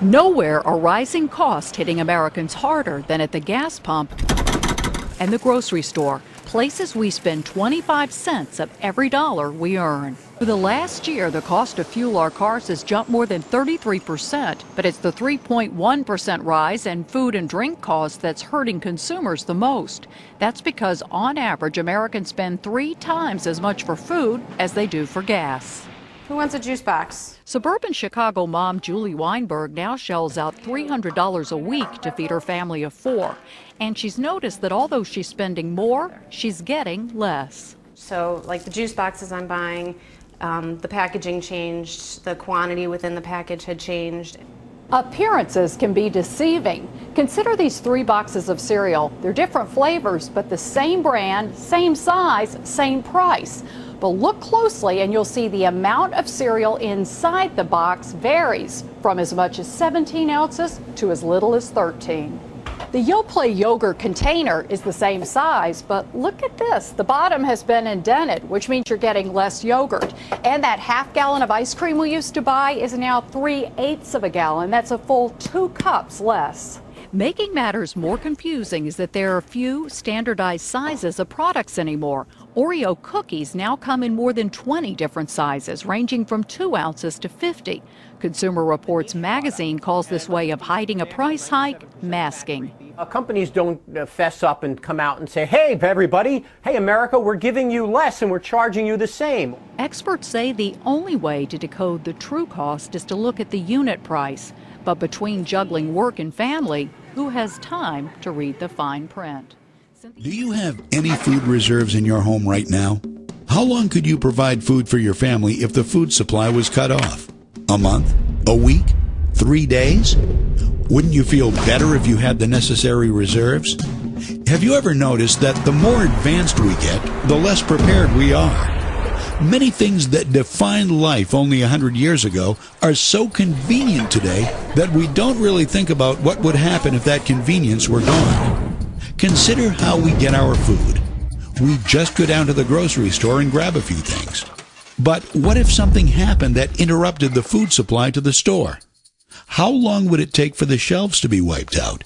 Nowhere are rising costs hitting Americans harder than at the gas pump and the grocery store, places we spend 25 cents of every dollar we earn. For the last year, the cost to fuel our cars has jumped more than 33%, but it's the 3.1% rise in food and drink costs that's hurting consumers the most. That's because, on average, Americans spend 3 times as much for food as they do for gas. Who wants a juice box? Suburban Chicago mom Julie Weinberg now shells out $300 a week to feed her family of 4. And she's noticed that although she's spending more, she's getting less. So, like the juice boxes I'm buying, the packaging changed, the quantity within the package had changed. Appearances can be deceiving. Consider these 3 boxes of cereal. They're different flavors, but the same brand, same size, same price. But look closely and you'll see the amount of cereal inside the box varies from as much as 17 ounces to as little as 13. The Yoplait yogurt container is the same size, but look at this. The bottom has been indented, which means you're getting less yogurt. And that half gallon of ice cream we used to buy is now 3/8 of a gallon. That's a full 2 cups less. Making matters more confusing is that there are few standardized sizes of products anymore. Oreo cookies now come in more than 20 different sizes, ranging from 2 ounces to 50. Consumer Reports magazine calls this way of hiding a price hike masking. Companies don't fess up and come out and say, hey, everybody, hey, America, we're giving you less and we're charging you the same. Experts say the only way to decode the true cost is to look at the unit price. But between juggling work and family, who has time to read the fine print? Do you have any food reserves in your home right now? How long could you provide food for your family if the food supply was cut off? A month? A week? 3 days? Wouldn't you feel better if you had the necessary reserves? Have you ever noticed that the more advanced we get, the less prepared we are? Many things that defined life only 100 years ago are so convenient today that we don't really think about what would happen if that convenience were gone. Consider how we get our food. We just go down to the grocery store and grab a few things. But what if something happened that interrupted the food supply to the store? How long would it take for the shelves to be wiped out?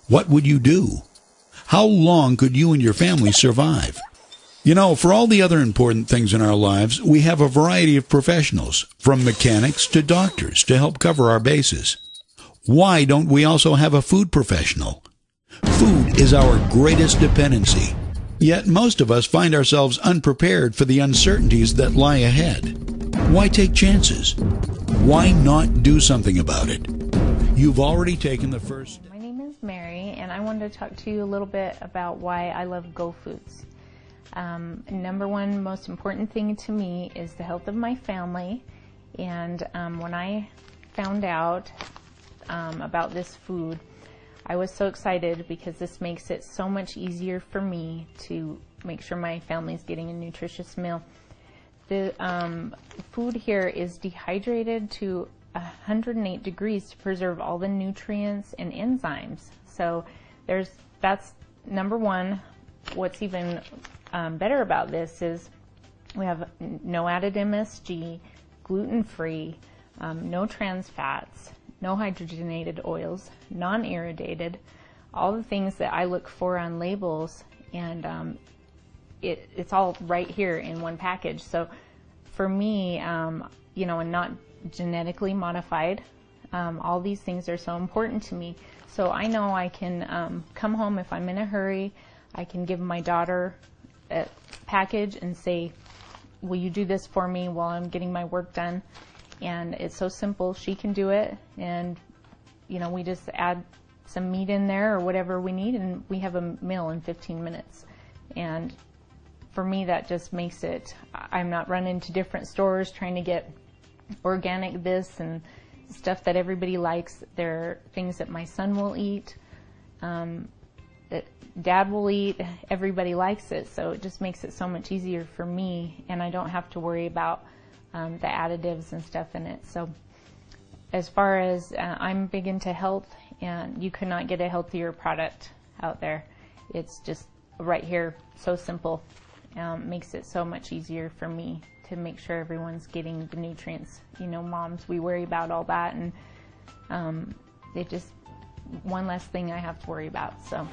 What would you do? How long could you and your family survive? You know, for all the other important things in our lives, we have a variety of professionals, from mechanics to doctors, to help cover our bases. Why don't we also have a food professional? Food is our greatest dependency. Yet most of us find ourselves unprepared for the uncertainties that lie ahead. Why take chances? Why not do something about it? You've already taken the first step. My name is Mary, and I wanted to talk to you a little bit about why I love Go Foods. Number one most important thing to me is the health of my family, and when I found out about this food, I was so excited because this makes it so much easier for me to make sure my family's getting a nutritious meal. The food here is dehydrated to 108 degrees to preserve all the nutrients and enzymes. So that's number one. What's even better about this is we have no added MSG, gluten-free, no trans fats, no hydrogenated oils, non-irradiated, all the things that I look for on labels, and it's all right here in one package. So for me, you know, and not genetically modified, all these things are so important to me. So I know I can come home if I'm in a hurry. I can give my daughter a package and say, will you do this for me while I'm getting my work done? And it's so simple. She can do it, and you know, we just add some meat in there or whatever we need, and we have a meal in 15 minutes. And for me, that just makes it, I'm not running to different stores trying to get organic this and stuff that everybody likes. There are things that my son will eat, that Dad will eat. Everybody likes it, so it just makes it so much easier for me, and I don't have to worry about the additives and stuff in it. So as far as I'm big into health, and you could not get a healthier product out there. It's just right here, so simple. Makes it so much easier for me to make sure everyone's getting the nutrients. You know, moms, we worry about all that, and It just one less thing I have to worry about. So.